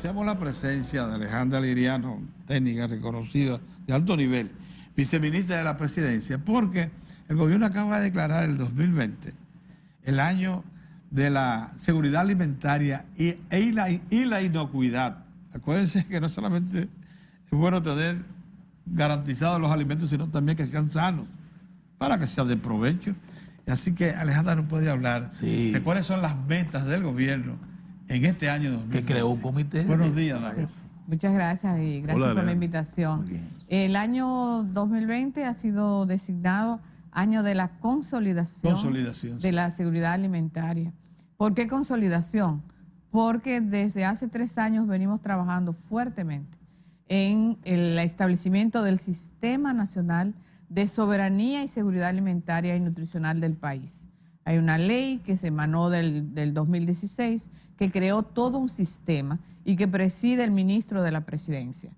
agradecemos la presencia de Alejandra Liriano, técnica reconocida de alto nivel, viceministra de la Presidencia, porque el gobierno acaba de declarar el 2020 el año de la seguridad alimentaria y la inocuidad. Acuérdense que no solamente es bueno tener garantizados los alimentos, sino también que sean sanos, para que sean de provecho. Así que Alejandra nos puede hablar de cuáles son las metas del gobierno en este año 2020. Que creó un comité. Buenos días, David. Muchas gracias y gracias por la invitación. El año 2020 ha sido designado año de la consolidación de la seguridad alimentaria. ¿Por qué consolidación? Porque desde hace 3 años venimos trabajando fuertemente en el establecimiento del Sistema Nacional de Soberanía y Seguridad Alimentaria y Nutricional del país. Hay una ley que se emanó del 2016 que creó todo un sistema y que preside el ministro de la Presidencia.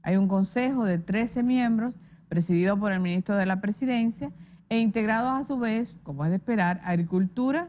Hay un consejo de 13 miembros presidido por el ministro de la Presidencia e integrados a su vez, como es de esperar, Agricultura,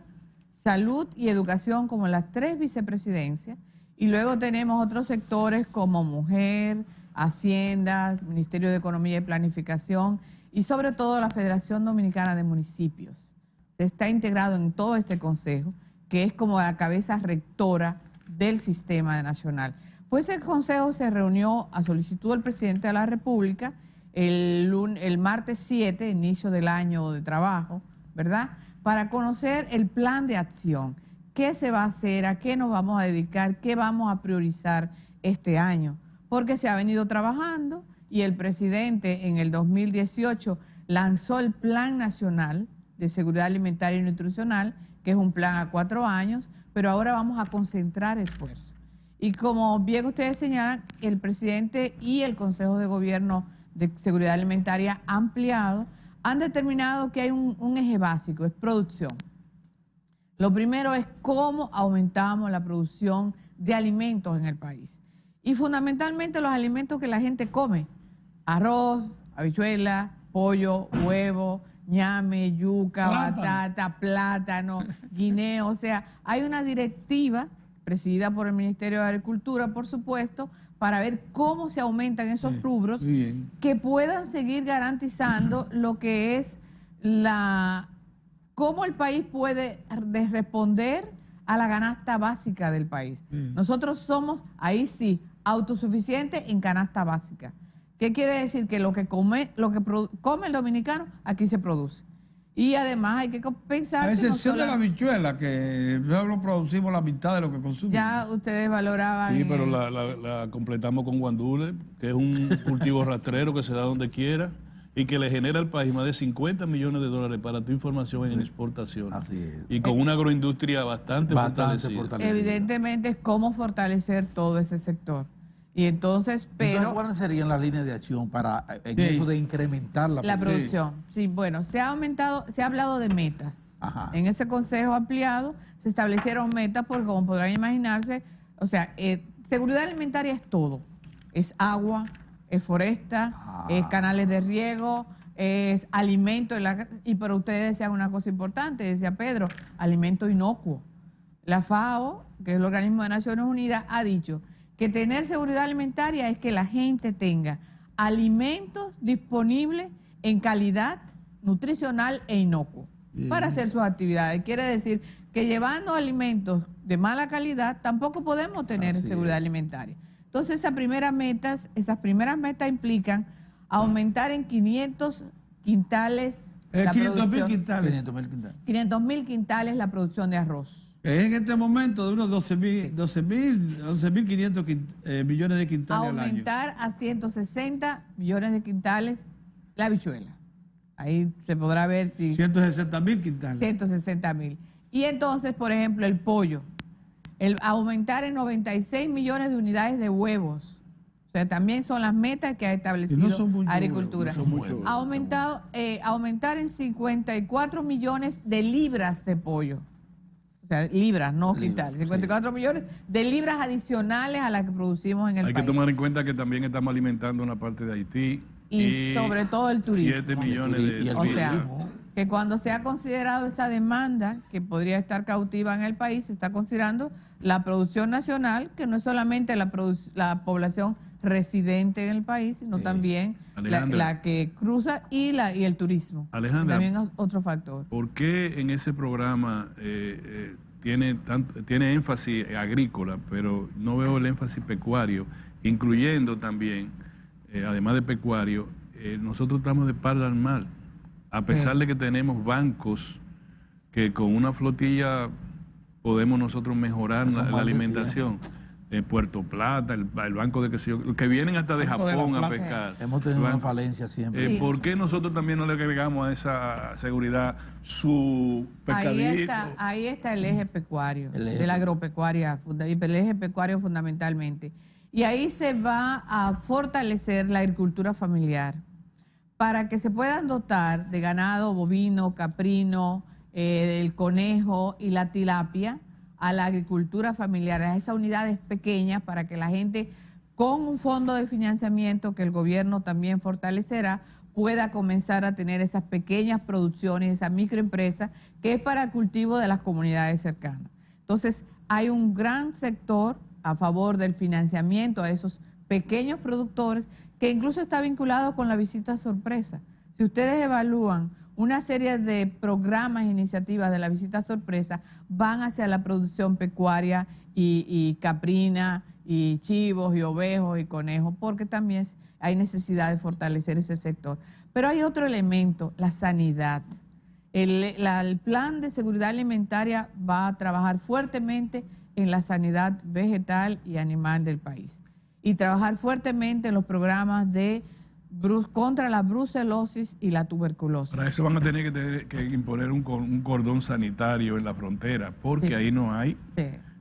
Salud y Educación como las 3 vicepresidencias. Y luego tenemos otros sectores como Mujer, Haciendas, Ministerio de Economía y Planificación y sobre todo la Federación Dominicana de Municipios. Se está integrado en todo este consejo, que es como la cabeza rectora del sistema nacional. Pues el consejo se reunió a solicitud del presidente de la República el martes 7, inicio del año de trabajo, ¿verdad?, para conocer el plan de acción. ¿Qué se va a hacer? ¿A qué nos vamos a dedicar? ¿Qué vamos a priorizar este año? Porque se ha venido trabajando y el presidente en el 2018 lanzó el Plan Nacional de Seguridad Alimentaria y Nutricional, que es un plan a 4 años, pero ahora vamos a concentrar esfuerzos. Y como bien ustedes señalan, el presidente y el Consejo de Gobierno de Seguridad Alimentaria ampliado han determinado que hay un eje básico, es producción. Lo primero es cómo aumentamos la producción de alimentos en el país. Y fundamentalmente los alimentos que la gente come: arroz, habichuela, pollo, huevo, ñame, yuca, batata, plátano, guineo. O sea, hay una directiva presidida por el Ministerio de Agricultura, por supuesto, para ver cómo se aumentan esos rubros que puedan seguir garantizando lo que es cómo el país puede responder a la canasta básica del país. Nosotros somos, ahí sí, autosuficientes en canasta básica. ¿Qué quiere decir? Que lo que come el dominicano, aquí se produce. Y además hay que pensar... A excepción de la habichuela, que nosotros producimos la mitad de lo que consumimos. Ya ustedes valoraban... Sí, pero la completamos con guandule, que es un cultivo rastrero que se da donde quiera y que le genera al país más de 50 millones de dólares para tu información en exportación. Así es. Y con una agroindustria bastante fortalecida. Evidentemente es cómo fortalecer todo ese sector. Y entonces, pero... ¿cuáles serían las líneas de acción para eso de incrementar la producción? Sí, bueno, se ha hablado de metas. Ajá. En ese consejo ampliado se establecieron metas porque, como podrán imaginarse, o sea, seguridad alimentaria es todo. Es agua, es foresta, es canales de riego, es alimento. Pero ustedes decían una cosa importante, decía Pedro, alimento inocuo. La FAO, que es el organismo de Naciones Unidas, ha dicho que tener seguridad alimentaria es que la gente tenga alimentos disponibles en calidad nutricional e inocuo para hacer sus actividades. Quiere decir que llevando alimentos de mala calidad tampoco podemos tener seguridad alimentaria. Entonces esas primeras metas implican aumentar en 500 quintales la 500.000 quintales. 500.000 quintales la producción de arroz. En este momento de unos 11.500 millones de quintales al año. Aumentar a 160 millones de quintales la habichuela. Ahí se podrá ver si... 160.000 quintales. 160.000. Y entonces, por ejemplo, el pollo. Aumentar en 96 millones de unidades de huevos. O sea, también son las metas que ha establecido Agricultura. Aumentar en 54 millones de libras de pollo. O sea, libras, no quintales. 54 millones de libras adicionales a las que producimos en el país. Hay que tomar en cuenta que también estamos alimentando una parte de Haití. Y sobre todo el turismo. 7 millones de... O sea, que cuando se ha considerado esa demanda que podría estar cautiva en el país, se está considerando la producción nacional, que no es solamente la población residente en el país, sino también la que cruza y el turismo. Alejandra, también es otro factor. ¿Por qué en ese programa tiene énfasis agrícola, pero no veo el énfasis pecuario, incluyendo también, además de pecuario, nosotros estamos de espalda al mar, a pesar de que tenemos bancos que con una flotilla podemos nosotros mejorar la alimentación? En Puerto Plata, el banco de que vienen hasta de Japón a pescar. Hemos tenido una falencia siempre. ¿Por qué nosotros también no le agregamos a esa seguridad su pescadito? Ahí está el eje pecuario, de la agropecuaria, el eje pecuario fundamentalmente. Y ahí se va a fortalecer la agricultura familiar para que se puedan dotar de ganado bovino, caprino, el conejo y la tilapia a la agricultura familiar, a esas unidades pequeñas, para que la gente, con un fondo de financiamiento que el gobierno también fortalecerá, pueda comenzar a tener esas pequeñas producciones, esas microempresas, que es para el cultivo de las comunidades cercanas. Entonces, hay un gran sector a favor del financiamiento a esos pequeños productores, que incluso está vinculado con la visita sorpresa. Si ustedes evalúan una serie de programas e iniciativas de la visita sorpresa, van hacia la producción pecuaria y caprina, y chivos, y ovejos, y conejos, porque también hay necesidad de fortalecer ese sector. Pero hay otro elemento, la sanidad. El plan de seguridad alimentaria va a trabajar fuertemente en la sanidad vegetal y animal del país, y trabajar fuertemente en los programas contra la brucelosis y la tuberculosis. Para eso van a tener que imponer un cordón sanitario en la frontera, porque ahí no hay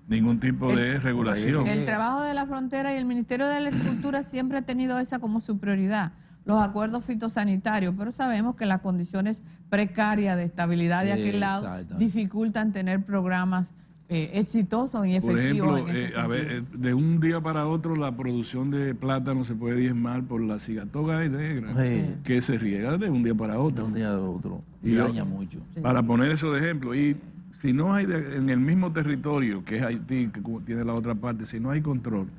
ningún tipo de regulación. El trabajo de la frontera, y el Ministerio de la Agricultura siempre ha tenido esa como su prioridad, los acuerdos fitosanitarios, pero sabemos que las condiciones precarias de estabilidad de aquel lado dificultan tener programas exitosos y efectivos. Por ejemplo, de un día para otro la producción de plátano se puede diezmar por la cigatoga negra, que se riega de un día para otro. De un día a otro. Y daña mucho. Para poner eso de ejemplo. Y si no hay en el mismo territorio, que es Haití, que tiene la otra parte, si no hay control,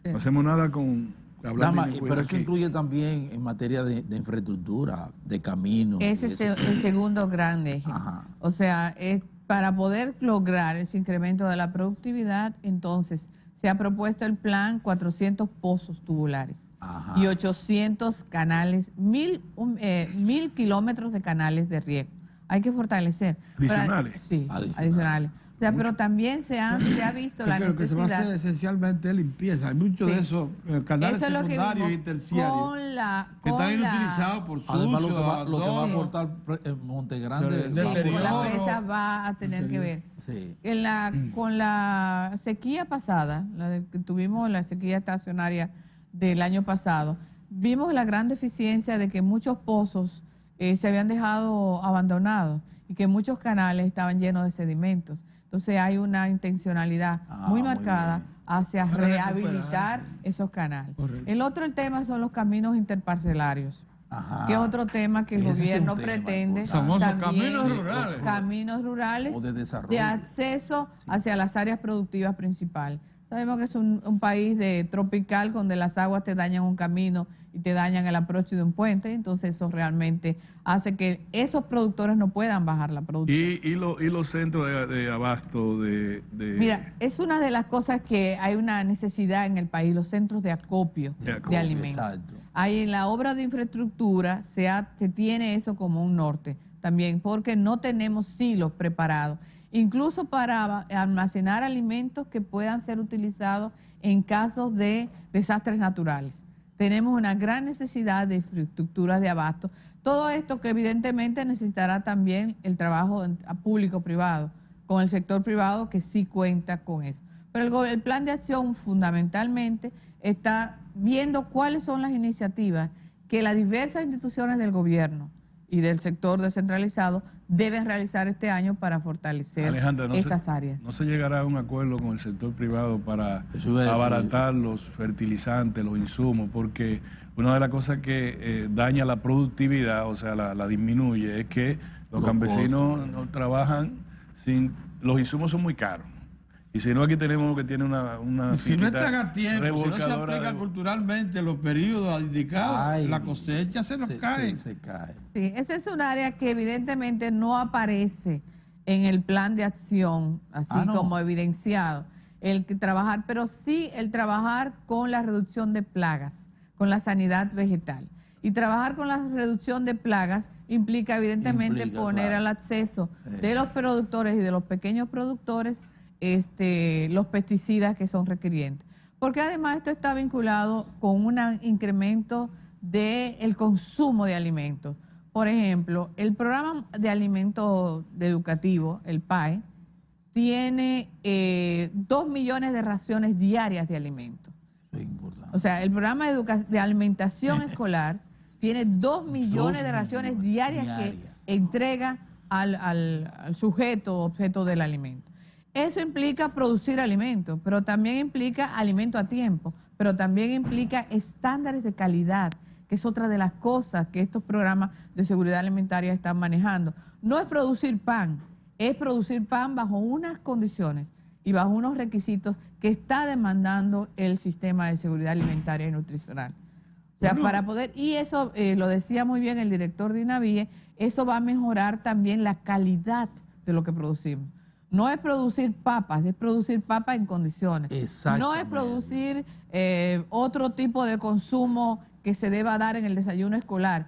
no hacemos nada con... Pero eso incluye también en materia de infraestructura, de caminos. Ese es el segundo gran eje. O sea, para poder lograr ese incremento de la productividad, entonces se ha propuesto el plan 400 pozos tubulares y 800 canales, 1000 kilómetros de canales de riego. Hay que fortalecer. ¿Adicionales? Sí, adicionales. O sea, pero también se ha visto la necesidad. Lo que se va a hacer esencialmente es limpieza. Hay muchos de esos canales secundarios y terciarios que están inutilizados por su uso. Lo que va a aportar Monte Grande. Con la presa va a tener que ver. Con la sequía pasada, que tuvimos la sequía estacionaria del año pasado, vimos la gran deficiencia de que muchos pozos se habían dejado abandonados y que muchos canales estaban llenos de sedimentos. Entonces hay una intencionalidad muy marcada hacia rehabilitar esos canales. Correcto. El tema son los caminos interparcelarios, que es otro tema que el gobierno pretende. Famosos también, caminos rurales. Caminos rurales o de desarrollo, de acceso hacia las áreas productivas principales. Sabemos que es un país tropical donde las aguas te dañan un camino y te dañan el aproche de un puente, entonces eso realmente hace que esos productores no puedan bajar la producción. ¿Y los centros de abasto Mira, es una de las cosas que hay una necesidad en el país, los centros de acopio de alimentos. Exacto. Ahí en la obra de infraestructura se tiene eso como un norte también, porque no tenemos silos preparados, incluso para almacenar alimentos que puedan ser utilizados en casos de desastres naturales. Tenemos una gran necesidad de infraestructuras de abasto. Todo esto que evidentemente necesitará también el trabajo público-privado, con el sector privado que sí cuenta con eso. Pero el plan de acción fundamentalmente está viendo cuáles son las iniciativas que las diversas instituciones del gobierno y del sector descentralizado deben realizar este año para fortalecer esas áreas. ¿No se llegará a un acuerdo con el sector privado para abaratar los fertilizantes, los insumos? Porque una de las cosas que daña la productividad, o sea, la disminuye, es que Los campesinos no trabajan sin... Los insumos son muy caros. Y si no, aquí tenemos que tiene una si no están a tiempo, si no se aplica culturalmente los periodos indicados, la cosecha se nos cae. Se cae. Sí, ese es un área que evidentemente no aparece en el plan de acción, así como evidenciado. El que trabajar, pero sí el trabajar con la reducción de plagas, con la sanidad vegetal. Y trabajar con la reducción de plagas implica evidentemente poner al acceso de los productores y de los pequeños productores los pesticidas que son requirientes. Porque además esto está vinculado con un incremento del consumo de alimentos. Por ejemplo, el programa de alimento educativo, el PAE, tiene 2 millones de raciones diarias de alimentos. Eso es importante. O sea, el programa de alimentación escolar tiene 2 millones de raciones diarias que entrega al sujeto, objeto del alimento. Eso implica producir alimentos, pero también implica alimento a tiempo, pero también implica estándares de calidad, que es otra de las cosas que estos programas de seguridad alimentaria están manejando. No es producir pan, es producir pan bajo unas condiciones y bajo unos requisitos que está demandando el sistema de seguridad alimentaria y nutricional. O sea, para poder, y eso lo decía muy bien el director de INAVIE, eso va a mejorar también la calidad de lo que producimos. No es producir papas, es producir papas en condiciones. No es producir otro tipo de consumo que se deba dar en el desayuno escolar.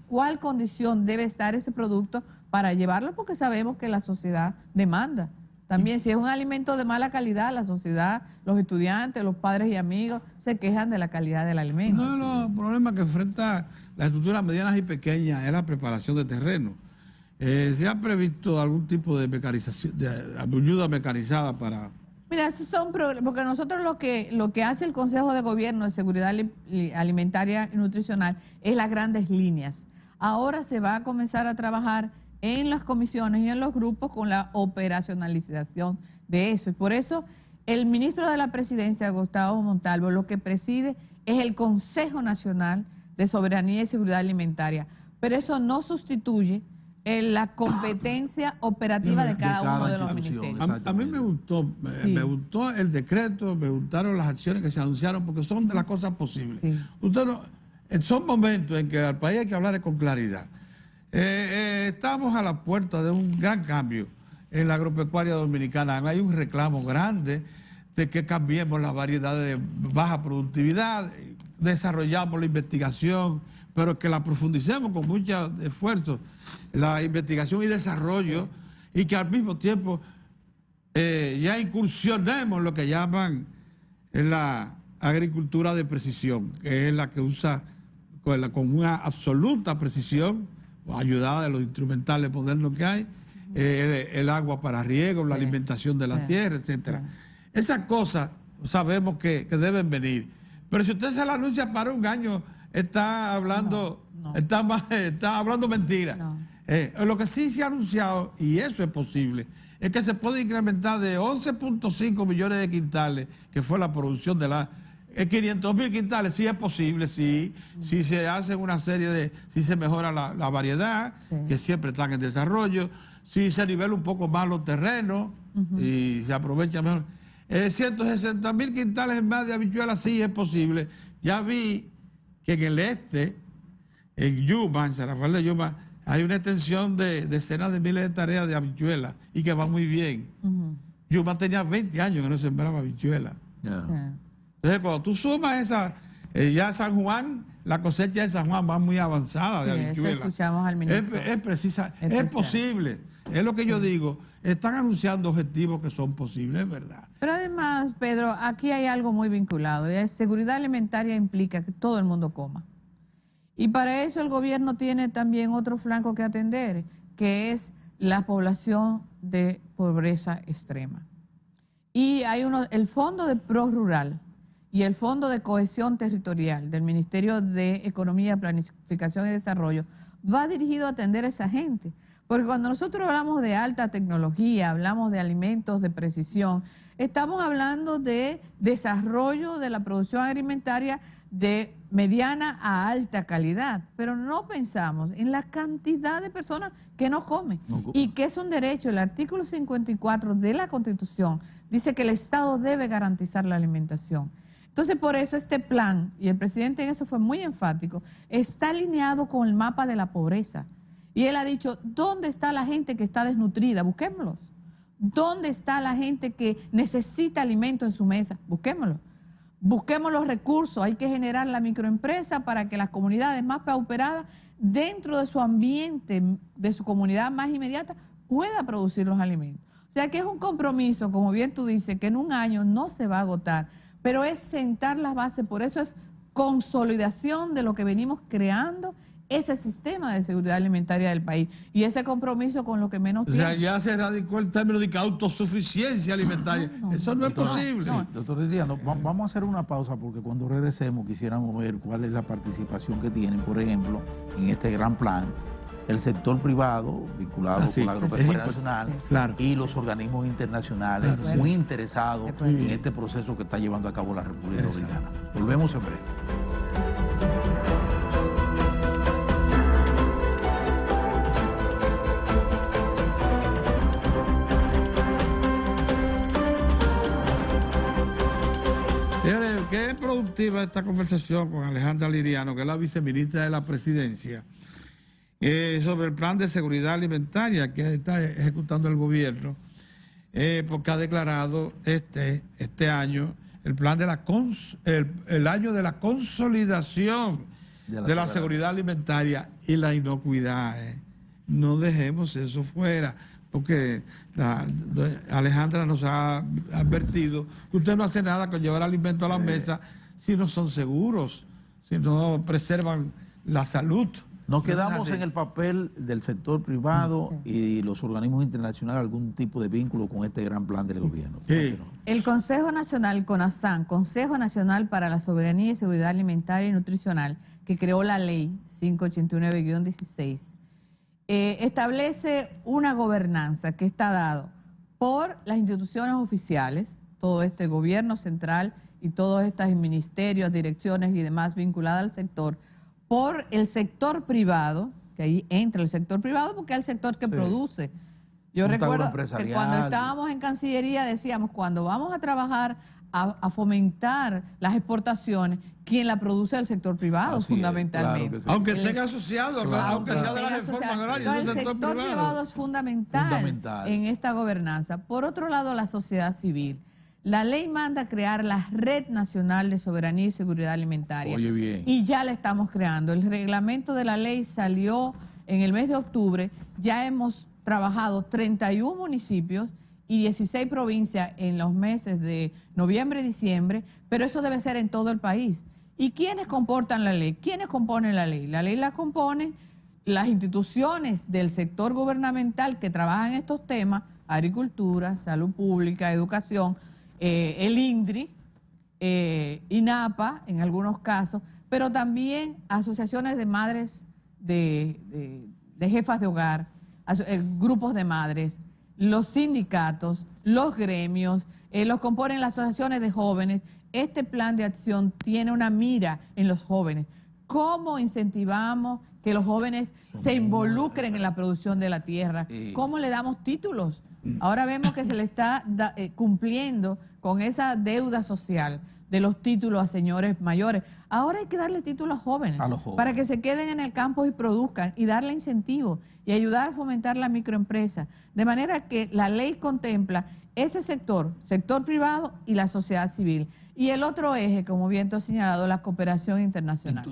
¿Cuál condición debe estar ese producto para llevarlo? Porque sabemos que la sociedad demanda. También si es un alimento de mala calidad, la sociedad, los estudiantes, los padres y amigos se quejan de la calidad del alimento. Uno de los problemas que enfrenta las estructuras medianas y pequeñas es la preparación de terreno. ¿Se ha previsto algún tipo de mecanización, de ayuda mecanizada para...? Mira, esos son porque nosotros lo que hace el Consejo de Gobierno de Seguridad Alimentaria y Nutricional es las grandes líneas. Ahora se va a comenzar a trabajar en las comisiones y en los grupos con la operacionalización de eso. Y por eso el ministro de la Presidencia, Gustavo Montalvo, lo que preside es el Consejo Nacional de Soberanía y Seguridad Alimentaria. Pero eso no sustituye la competencia operativa de cada uno de los ministerios. A mí me gustó el decreto, me gustaron las acciones que se anunciaron, porque son de las cosas posibles. Sí. Son momentos en que al país hay que hablar con claridad. Estamos a la puerta de un gran cambio en la agropecuaria dominicana. Hay un reclamo grande de que cambiemos las variedades de baja productividad, desarrollamos la investigación, pero que la profundicemos con mucho esfuerzo, la investigación y desarrollo, y que al mismo tiempo ya incursionemos en lo que llaman la agricultura de precisión, que es la que usa con una absoluta precisión, ayudada de los instrumentales modernos que hay, el agua para riego, la alimentación de la tierra, etcétera. Esas cosas sabemos que deben venir. Pero si usted se la anuncia para un año, está hablando está hablando mentira. Lo que sí se ha anunciado, y eso es posible, es que se puede incrementar de 11.5 millones de quintales, que fue la producción de 500.000 quintales. Sí es posible, sí se hace una serie de, si se mejora la variedad, que siempre están en desarrollo, si se nivela un poco más los terrenos y se aprovecha mejor. 160.000 quintales en más de habichuelas, sí es posible. Ya vi que en el en Yuma, en San Rafael de Yuma, hay una extensión de decenas de miles de tareas de habichuelas y que va muy bien. Yuma tenía 20 años que no sembraba habichuelas. Entonces, cuando tú sumas ya San Juan, la cosecha de San Juan va muy avanzada de habichuelas. Escuchamos al ministro. Es posible. Es lo que yo digo. Están anunciando objetivos que son posibles, es verdad. Pero además, Pedro, aquí hay algo muy vinculado. La seguridad alimentaria implica que todo el mundo coma. Y para eso el gobierno tiene también otro flanco que atender, que es la población de pobreza extrema. Y hay el Fondo de Pro Rural y el Fondo de Cohesión Territorial del Ministerio de Economía, Planificación y Desarrollo va dirigido a atender a esa gente. Porque cuando nosotros hablamos de alta tecnología, hablamos de alimentos de precisión, estamos hablando de desarrollo de la producción alimentaria de mediana a alta calidad, pero no pensamos en la cantidad de personas que no comen y que es un derecho. El artículo 54 de la Constitución dice que el Estado debe garantizar la alimentación. Entonces, por eso este plan, y el presidente en eso fue muy enfático, está alineado con el mapa de la pobreza. Y él ha dicho, ¿dónde está la gente que está desnutrida? Busquémoslos. ¿Dónde está la gente que necesita alimento en su mesa? Busquémoslo. Busquemos los recursos. Hay que generar la microempresa para que las comunidades más pauperadas, dentro de su ambiente, de su comunidad más inmediata, pueda producir los alimentos. O sea que es un compromiso, como bien tú dices, que en un año no se va a agotar, pero es sentar las bases. Por eso es consolidación de lo que venimos creando, ese sistema de seguridad alimentaria del país y ese compromiso con lo que menos tiene. O sea, ya se radicó el término de que autosuficiencia alimentaria. Eso no es posible. Sí, doctor Liriano, vamos a hacer una pausa porque cuando regresemos quisiéramos ver cuál es la participación que tienen, por ejemplo, en este gran plan, el sector privado vinculado con la agropecuaria nacional y los organismos internacionales muy interesados en este proceso que está llevando a cabo la República Dominicana. Volvemos en breve. Qué productiva esta conversación con Alejandra Liriano, que es la viceministra de la Presidencia, sobre el plan de seguridad alimentaria que está ejecutando el gobierno, porque ha declarado este año el plan de el año de la consolidación de la seguridad alimentaria y la inocuidad. No dejemos eso fuera, porque Alejandra nos ha advertido que usted no hace nada con llevar alimento a la mesa si no son seguros, si no preservan la salud. Nos quedamos en el papel del sector privado y los organismos internacionales, algún tipo de vínculo con este gran plan del gobierno. Sí. El Consejo Nacional, CONASAN, Consejo Nacional para la Soberanía y Seguridad Alimentaria y Nutricional, que creó la ley 589-16, establece una gobernanza que está dado por las instituciones oficiales, todo este gobierno central y todos estos ministerios, direcciones y demás vinculadas al sector, por el sector privado, que ahí entra el sector privado porque es el sector que produce. Yo recuerdo que cuando estábamos en Cancillería decíamos, cuando vamos a trabajar a fomentar las exportaciones, quien la produce es el sector privado, fundamentalmente. Claro aunque tenga asociado, aunque sea de la reforma agraria. El sector privado es fundamental en esta gobernanza. Por otro lado, la sociedad civil. La ley manda crear la Red Nacional de Soberanía y Seguridad Alimentaria. Oye, bien. Y ya la estamos creando. El reglamento de la ley salió en el mes de octubre. Ya hemos trabajado 31 municipios y 16 provincias en los meses de noviembre y diciembre, pero eso debe ser en todo el país. ¿Y quiénes comportan la ley? ¿Quiénes componen la ley? La ley la componen las instituciones del sector gubernamental que trabajan estos temas, agricultura, salud pública, educación, el INDRI, INAPA en algunos casos, pero también asociaciones de madres, de jefas de hogar, grupos de madres, los sindicatos, los gremios, los componen las asociaciones de jóvenes. Este plan de acción tiene una mira en los jóvenes. ¿Cómo incentivamos que los jóvenes se involucren en la producción de la tierra? ¿Cómo le damos títulos? Ahora vemos que se le está cumpliendo con esa deuda social de los títulos a señores mayores. Ahora hay que darle títulos a jóvenes, para que se queden en el campo y produzcan y darle incentivos y ayudar a fomentar la microempresa. De manera que la ley contempla ese sector privado y la sociedad civil. Y el otro eje, como bien tú has señalado, la cooperación internacional.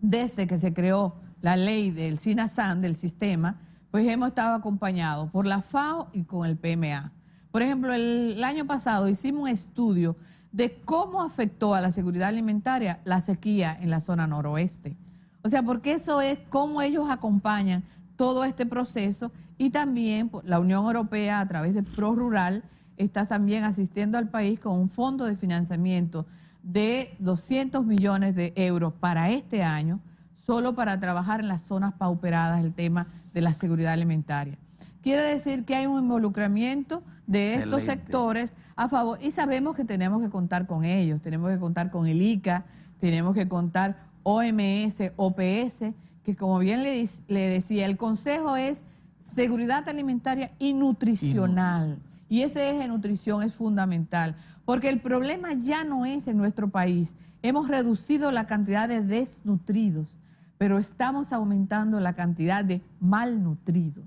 Desde que se creó la ley del SINASAN, del sistema, pues hemos estado acompañados por la FAO y con el PMA. Por ejemplo, el año pasado hicimos un estudio de cómo afectó a la seguridad alimentaria la sequía en la zona noroeste. O sea, porque eso es cómo ellos acompañan todo este proceso y también la Unión Europea a través de ProRural está también asistiendo al país con un fondo de financiamiento de 200 millones de euros para este año, solo para trabajar en las zonas pauperadas el tema de la seguridad alimentaria. Quiere decir que hay un involucramiento de estos sectores a favor y sabemos que tenemos que contar con ellos, tenemos que contar con el ICA, tenemos que contar OMS, OPS, que como bien le decía, el consejo es seguridad alimentaria y nutricional. Y ese eje de nutrición es fundamental, porque el problema ya no es en nuestro país. Hemos reducido la cantidad de desnutridos, pero estamos aumentando la cantidad de malnutridos,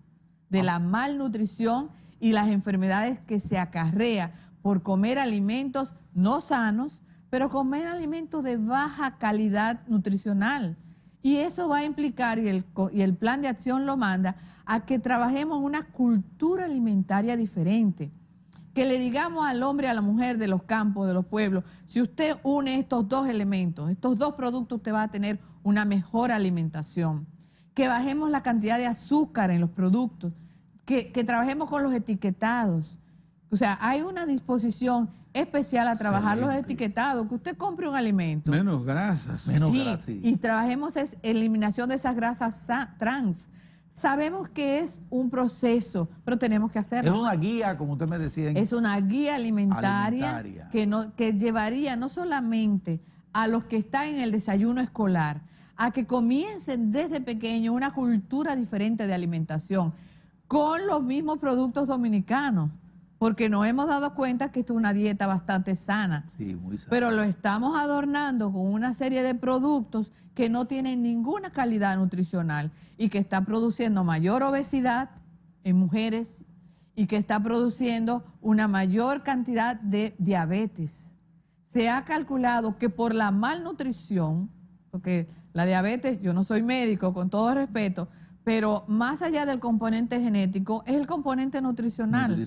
de la malnutrición y las enfermedades que se acarrea por comer alimentos no sanos, pero comer alimentos de baja calidad nutricional. Y eso va a implicar, y el plan de acción lo manda, a que trabajemos una cultura alimentaria diferente. Que le digamos al hombre y a la mujer de los campos, de los pueblos, si usted une estos dos elementos, estos dos productos, usted va a tener una mejor alimentación. Que bajemos la cantidad de azúcar en los productos, que trabajemos con los etiquetados. O sea, hay una disposición especial a trabajar los etiquetados, que usted compre un alimento. Menos grasas. Y trabajemos eliminación de esas grasas trans. Sabemos que es un proceso, pero tenemos que hacerlo. Es una guía, como usted me decía. Es una guía alimentaria. Que llevaría no solamente a los que están en el desayuno escolar, a que comiencen desde pequeños una cultura diferente de alimentación, con los mismos productos dominicanos, porque nos hemos dado cuenta que esto es una dieta bastante sana. Sí, muy sana. Pero lo estamos adornando con una serie de productos que no tienen ninguna calidad nutricional y que están produciendo mayor obesidad en mujeres y que está produciendo una mayor cantidad de diabetes. Se ha calculado que por la malnutrición, porque la diabetes, yo no soy médico, con todo respeto, pero más allá del componente genético, es el componente nutricional.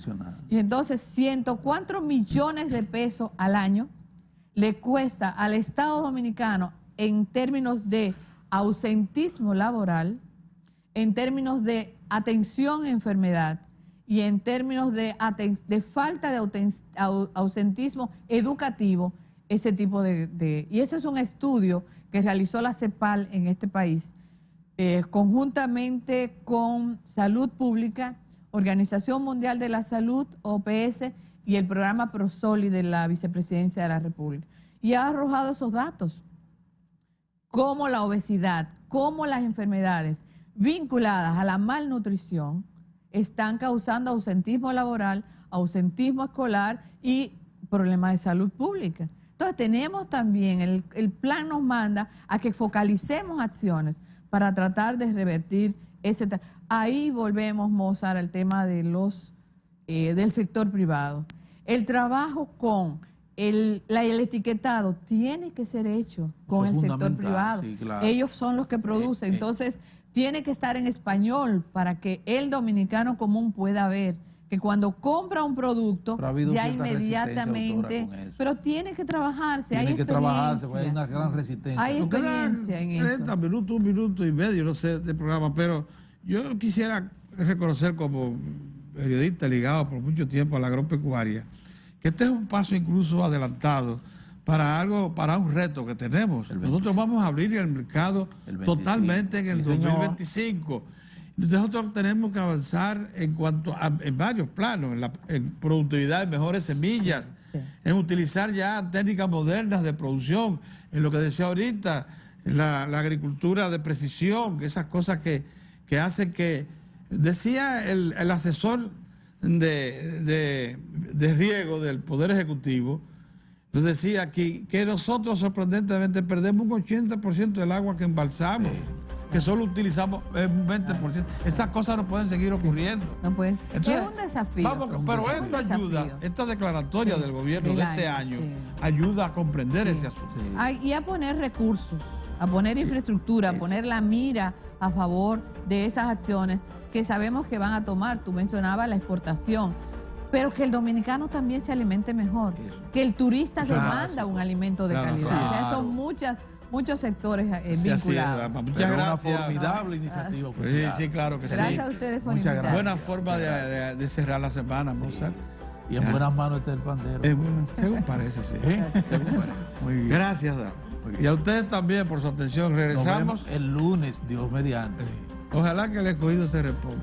Y entonces 104 millones de pesos al año le cuesta al Estado Dominicano en términos de ausentismo laboral, en términos de atención a enfermedad y en términos de falta de ausentismo educativo, ese tipo de... Y ese es un estudio que realizó la CEPAL en este país, conjuntamente con Salud Pública, Organización Mundial de la Salud, OPS, y el programa ProSoli de la Vicepresidencia de la República. Y ha arrojado esos datos, como la obesidad, como las enfermedades vinculadas a la malnutrición están causando ausentismo laboral, ausentismo escolar y problemas de salud pública. Entonces tenemos también, el plan nos manda a que focalicemos acciones para tratar de revertir ese... Ahí volvemos, Mozart, al tema de del sector privado. El trabajo con el etiquetado tiene que ser hecho con el sector privado. Sí, claro. Ellos son los que producen. Entonces, tiene que estar en español para que el dominicano común pueda ver que cuando compra un producto, ya inmediatamente... Pero tiene que trabajarse, hay experiencia. Hay una gran resistencia. Hay experiencia en eso. 30 minutos, 1 minuto y medio, no sé, de programa, pero yo quisiera reconocer como periodista ligado por mucho tiempo a la agropecuaria, que este es un paso incluso adelantado para un reto que tenemos. Nosotros vamos a abrir el mercado totalmente en el 2025. Nosotros tenemos que avanzar en varios planos, en productividad, en mejores semillas, en utilizar ya técnicas modernas de producción, en lo que decía ahorita, la agricultura de precisión, esas cosas que hacen que, decía el asesor de riego del Poder Ejecutivo, nos decía aquí que nosotros sorprendentemente perdemos un 80% del agua que embalsamos. Que solo utilizamos un 20%. Esas cosas no pueden seguir ocurriendo. No pueden. Entonces, es un desafío. Pero esto ayuda, esta declaratoria del gobierno de este año, ayuda a comprender ese asunto. Y a poner recursos, a poner infraestructura, a poner la mira a favor de esas acciones que sabemos que van a tomar. Tú mencionabas la exportación, pero que el dominicano también se alimente mejor, que el turista demanda un alimento de calidad. O sea, son muchos sectores vinculados. Muchas gracias. Una formidable iniciativa. Sí, claro que sí. Gracias a ustedes por invitarme. Buena forma de cerrar la semana, Mozart. Y en buenas manos está el pandero. Según parece, sí. Según parece. Muy bien. Gracias, Dama. Y a ustedes también por su atención. Regresamos nos vemos el lunes, Dios mediante. Ojalá que el escogido se reponga.